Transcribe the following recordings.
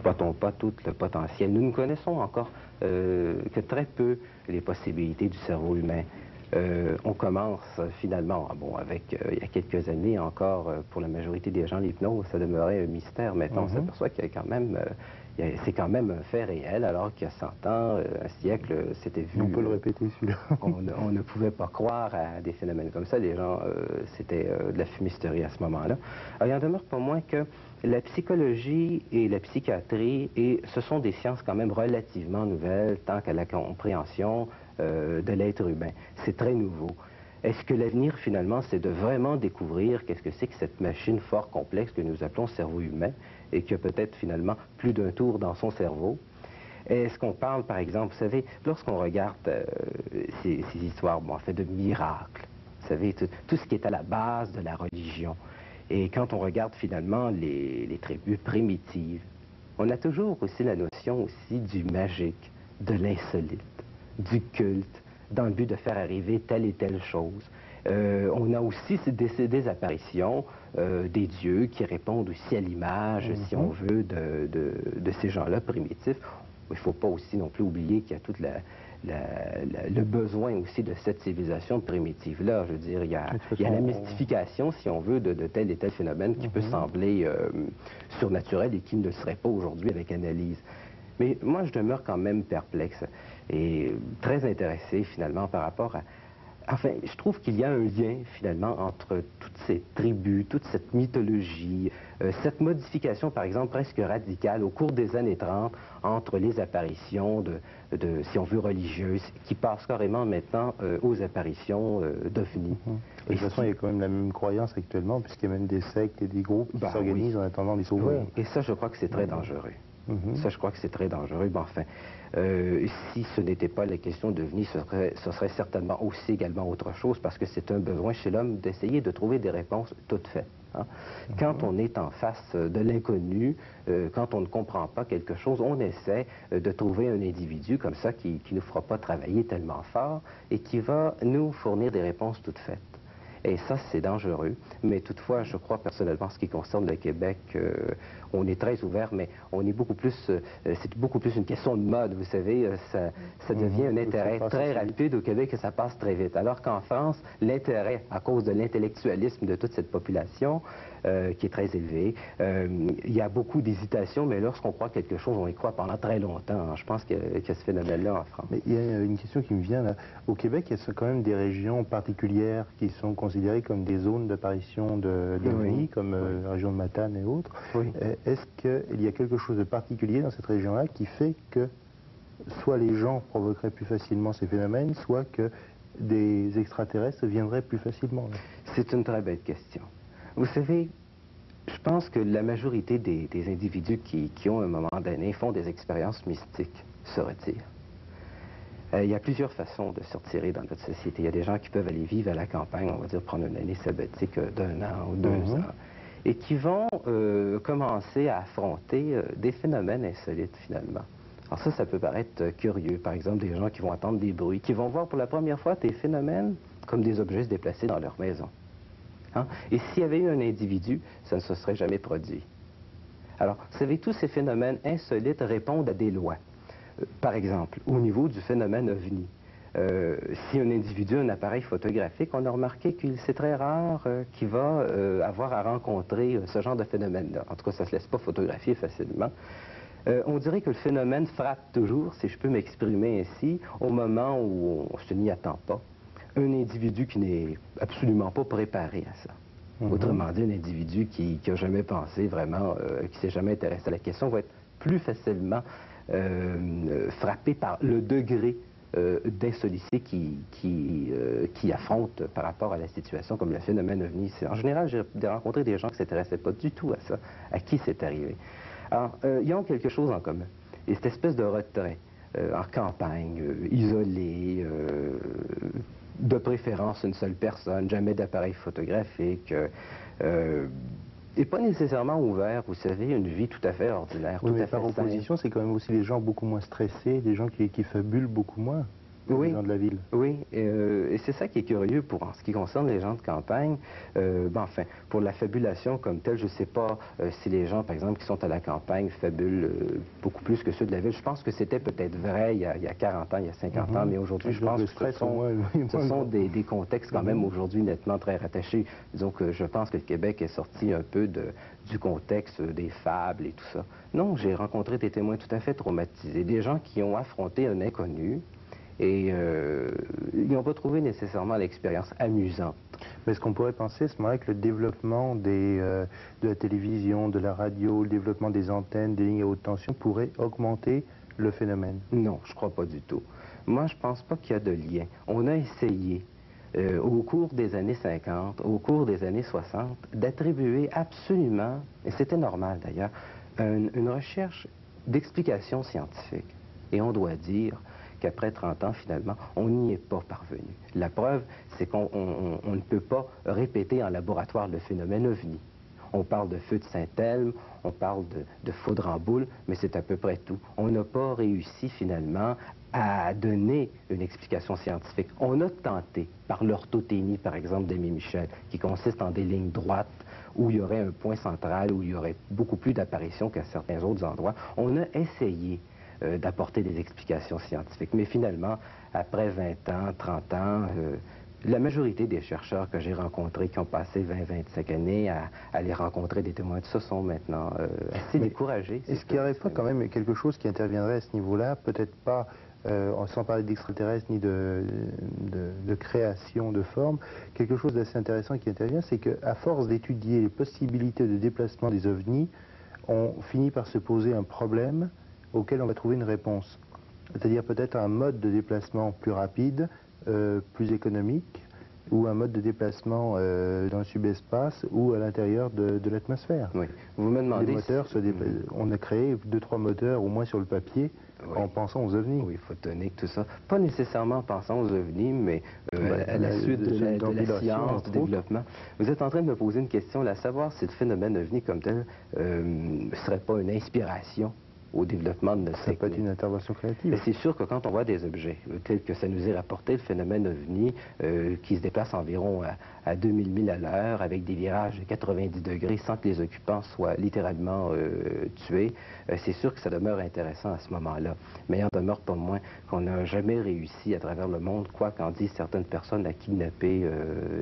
n'exploitons pas tout le potentiel. Nous ne connaissons encore que très peu les possibilités du cerveau humain. On commence finalement, avec il y a quelques années encore, pour la majorité des gens, l'hypnose, ça demeurait un mystère. Maintenant, on s'aperçoit qu'il y a quand même, c'est quand même un fait réel, alors qu'il y a 100 ans, un siècle, c'était vu. On peut le répéter, celui-là. On ne pouvait pas croire à des phénomènes comme ça. Les gens, c'était de la fumisterie à ce moment-là. Alors, il en demeure pas moins que la psychologie et la psychiatrie, et ce sont des sciences quand même relativement nouvelles, tant qu'à la compréhension de l'être humain. C'est très nouveau. Est-ce que l'avenir, finalement, c'est de vraiment découvrir qu'est-ce que c'est que cette machine fort complexe que nous appelons cerveau humain, et qui a peut-être, finalement, plus d'un tour dans son cerveau? Est-ce qu'on parle, par exemple, vous savez, lorsqu'on regarde ces histoires, en fait, de miracles, vous savez, tout ce qui est à la base de la religion, et quand on regarde, finalement, les tribus primitives, on a toujours aussi la notion aussi du magique, de l'insolite, du culte, dans le but de faire arriver telle et telle chose. On a aussi des apparitions des dieux qui répondent aussi à l'image, si on veut, de ces gens-là primitifs. Il ne faut pas aussi non plus oublier qu'il y a tout le besoin aussi de cette civilisation primitive-là. Je veux dire, il y a la mystification, si on veut, de tel et tel phénomène qui peut sembler surnaturel et qui ne le serait pas aujourd'hui avec analyse. Mais moi, je demeure quand même perplexe et très intéressé, finalement, par rapport à... Enfin, je trouve qu'il y a un lien, finalement, entre toutes ces tribus, toute cette mythologie, cette modification, par exemple, presque radicale au cours des années 30, entre les apparitions si on veut, religieuses, qui passent carrément maintenant aux apparitions d'ovnis. De toute façon, il y a quand même la même croyance actuellement, puisqu'il y a même des sectes et des groupes qui s'organisent en attendant les sauveurs. Oui. Et ça, je crois que c'est très dangereux. Ça, je crois que c'est très dangereux. Mais enfin, si ce n'était pas la question de venir, ce serait certainement aussi également autre chose, parce que c'est un besoin chez l'homme d'essayer de trouver des réponses toutes faites. Hein. Quand on est en face de l'inconnu, quand on ne comprend pas quelque chose, on essaie de trouver un individu comme ça qui ne nous fera pas travailler tellement fort et qui va nous fournir des réponses toutes faites. Et ça, c'est dangereux. Mais toutefois, je crois personnellement, en ce qui concerne le Québec, on est très ouvert, mais on est beaucoup plus... c'est beaucoup plus une question de mode, vous savez. Ça devient un intérêt très rapide au Québec et ça passe très vite. Alors qu'en France, l'intérêt, à cause de l'intellectualisme de toute cette population, qui est très élevé, il y a beaucoup d'hésitation, mais lorsqu'on croit quelque chose, on y croit pendant très longtemps. Je pense qu'il y a ce phénomène-là en France. Mais il y a une question qui me vient là. Au Québec, il y a quand même des régions particulières qui sont considérées comme des zones d'apparition de l'OVNI, comme la région de Matane et autres. Est-ce qu'il y a quelque chose de particulier dans cette région-là qui fait que soit les gens provoqueraient plus facilement ces phénomènes, soit que des extraterrestres viendraient plus facilement? C'est une très belle question. Vous savez, je pense que la majorité des individus qui ont, à un moment donné, font des expériences mystiques se retirent. Il y a plusieurs façons de se retirer dans notre société. Il y a des gens qui peuvent aller vivre à la campagne, on va dire prendre une année sabbatique d'1 an ou 2 ans, et qui vont commencer à affronter des phénomènes insolites, finalement. Alors ça peut paraître curieux. Par exemple, des gens qui vont entendre des bruits, qui vont voir pour la première fois des phénomènes comme des objets se déplacer dans leur maison. Hein? Et s'il y avait eu un individu, ça ne se serait jamais produit. Alors, vous savez, tous ces phénomènes insolites répondent à des lois. Par exemple, au niveau du phénomène OVNI, si un individu a un appareil photographique, on a remarqué que c'est très rare qu'il va avoir à rencontrer ce genre de phénomène-là. En tout cas, ça ne se laisse pas photographier facilement. On dirait que le phénomène frappe toujours, si je peux m'exprimer ainsi, au moment où on se n'y attend pas. Un individu qui n'est absolument pas préparé à ça. Autrement dit, un individu qui n'a jamais pensé vraiment, qui ne s'est jamais intéressé à la question, va être plus facilement frappé par le degré d'insolicité qui affronte par rapport à la situation comme le phénomène OVNI. En général, j'ai rencontré des gens qui ne s'intéressaient pas du tout à ça, à qui c'est arrivé. Alors, ils ont quelque chose en commun. Et cette espèce de retrait en campagne, isolé, de préférence une seule personne, jamais d'appareil photographique, et pas nécessairement ouvert, vous savez, une vie tout à fait ordinaire, Oui, tout mais à fait par opposition, c'est quand même aussi des gens beaucoup moins stressés, des gens qui fabulent beaucoup moins. Oui, les gens de la ville. oui, et c'est ça qui est curieux en ce qui concerne les gens de campagne. Enfin, pour la fabulation comme telle, je ne sais pas si les gens, par exemple, qui sont à la campagne fabulent beaucoup plus que ceux de la ville. Je pense que c'était peut-être vrai il y a 40 ans, il y a 50 ans, mais aujourd'hui, je pense que ce sont des contextes quand même aujourd'hui nettement très rattachés. Disons que je pense que le Québec est sorti un peu du contexte des fables et tout ça. Non, j'ai rencontré des témoins tout à fait traumatisés, des gens qui ont affronté un inconnu, et ils n'ont pas trouvé nécessairement l'expérience amusante. Mais est-ce qu'on pourrait penser à ce moment-là que le développement de la télévision, de la radio, le développement des antennes, des lignes à haute tension pourrait augmenter le phénomène? Non, je ne crois pas du tout. Moi, je ne pense pas qu'il y a de lien. On a essayé, au cours des années 50, au cours des années 60, d'attribuer absolument, et c'était normal d'ailleurs, une recherche d'explication scientifique. Et on doit dire qu'après 30 ans, finalement, on n'y est pas parvenu. La preuve, c'est qu'on ne peut pas répéter en laboratoire le phénomène OVNI. On parle de feu de Saint-Elme, on parle de foudre en boule, mais c'est à peu près tout. On n'a pas réussi, finalement, à donner une explication scientifique. On a tenté, par l'orthothénie, par exemple, d'Aimé Michel, qui consiste en des lignes droites, où il y aurait un point central, où il y aurait beaucoup plus d'apparitions qu'à certains autres endroits. On a essayé d'apporter des explications scientifiques. Mais finalement, après 20 ans, 30 ans, la majorité des chercheurs que j'ai rencontrés, qui ont passé 20-25 années à les rencontrer, des témoins de ça, sont maintenant assez découragés. Est-ce qu'il n'y aurait pas quand même quelque chose qui interviendrait à ce niveau-là, peut-être pas sans parler d'extraterrestres ni de création de formes, quelque chose d'assez intéressant qui intervient, c'est qu'à force d'étudier les possibilités de déplacement des ovnis, on finit par se poser un problème auquel on va trouver une réponse. C'est-à-dire peut-être un mode de déplacement plus rapide, plus économique, ou un mode de déplacement dans le subespace ou à l'intérieur de l'atmosphère. Oui. Vous me demandez... Les moteurs, on a créé 2-3 moteurs, au moins sur le papier, oui, en pensant aux ovnis. Oui, photonique, tout ça. Pas nécessairement en pensant aux ovnis, mais à la suite de la science, du développement. Vous êtes en train de me poser une question, à savoir si le phénomène ovni comme tel ne serait pas une inspiration au développement de notre technique. Ça peut être une intervention créative. C'est sûr que quand on voit des objets, tels que ça nous est rapporté, le phénomène OVNI, qui se déplace environ à 2000 milles à l'heure, avec des virages de 90 degrés, sans que les occupants soient littéralement tués, c'est sûr que ça demeure intéressant à ce moment-là. Mais il en demeure pas moins qu'on n'a jamais réussi à travers le monde, quoi qu'en disent certaines personnes, à kidnapper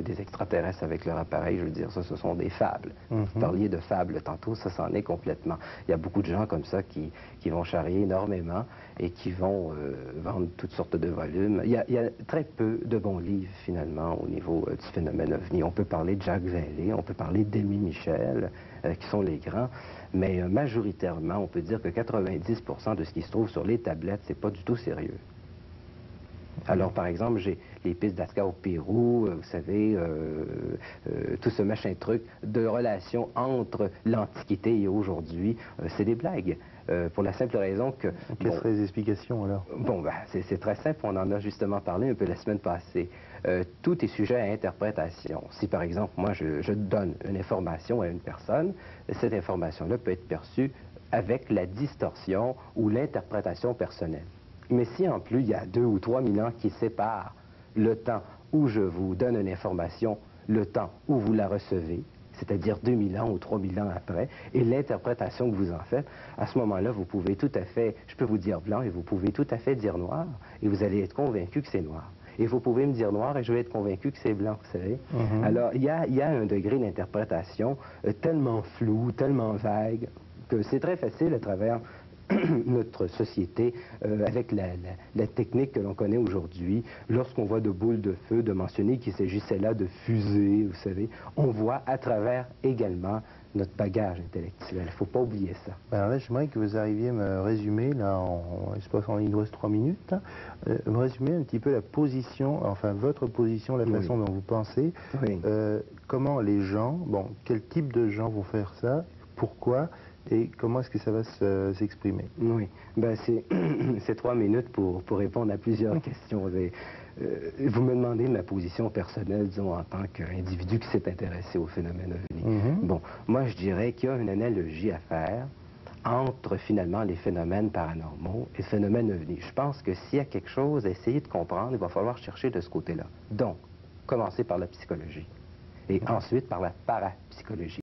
des extraterrestres avec leur appareil. Je veux dire, ça, ce sont des fables. Vous parliez de fables tantôt, ça s'en est complètement. Il y a beaucoup de gens comme ça qui vont charrier énormément et qui vont vendre toutes sortes de volumes. Il y a très peu de bons livres, finalement, au niveau du phénomène OVNI. On peut parler de Jacques Vallée, on peut parler d'Aimé Michel, qui sont les grands, mais majoritairement, on peut dire que 90% de ce qui se trouve sur les tablettes, c'est pas du tout sérieux. Alors, par exemple, j'ai les pistes d'Asca au Pérou, vous savez, tout ce machin truc de relation entre l'Antiquité et aujourd'hui, c'est des blagues. Pour la simple raison que... Quelles seraient les explications, alors? Bon, ben, c'est très simple, on en a justement parlé un peu la semaine passée. Tout est sujet à interprétation. Si, par exemple, moi, je donne une information à une personne, cette information-là peut être perçue avec la distorsion ou l'interprétation personnelle. Mais si en plus il y a 2 ou 3 000 ans qui séparent le temps où je vous donne une information, le temps où vous la recevez, c'est-à-dire 2000 ans ou 3000 ans après, et l'interprétation que vous en faites, à ce moment-là, vous pouvez tout à fait, je peux vous dire blanc et vous pouvez tout à fait dire noir, et vous allez être convaincu que c'est noir. Et vous pouvez me dire noir et je vais être convaincu que c'est blanc, vous savez. Alors, il y a un degré d'interprétation tellement flou, tellement vague, que c'est très facile à travers notre société, avec la technique que l'on connaît aujourd'hui, lorsqu'on voit de boules de feu, de mentionner qu'il s'agissait là de fusées, vous savez, on voit à travers également notre bagage intellectuel. Il ne faut pas oublier ça. Alors là, j'aimerais que vous arriviez à me résumer, là, je pense qu'il nous reste 3 minutes, me résumer un petit peu la position, enfin votre position, la façon dont vous pensez, comment les gens, bon, quel type de gens vont faire ça, pourquoi, et comment est-ce que ça va s'exprimer? Oui, ben c'est 3 minutes pour répondre à plusieurs questions. Vous me demandez ma position personnelle, disons, en tant qu'individu qui s'est intéressé au phénomène OVNI. Bon, moi je dirais qu'il y a une analogie à faire entre finalement les phénomènes paranormaux et les phénomènes ovnis. Je pense que s'il y a quelque chose à essayer de comprendre, il va falloir chercher de ce côté-là. Donc, commencer par la psychologie et ensuite par la parapsychologie.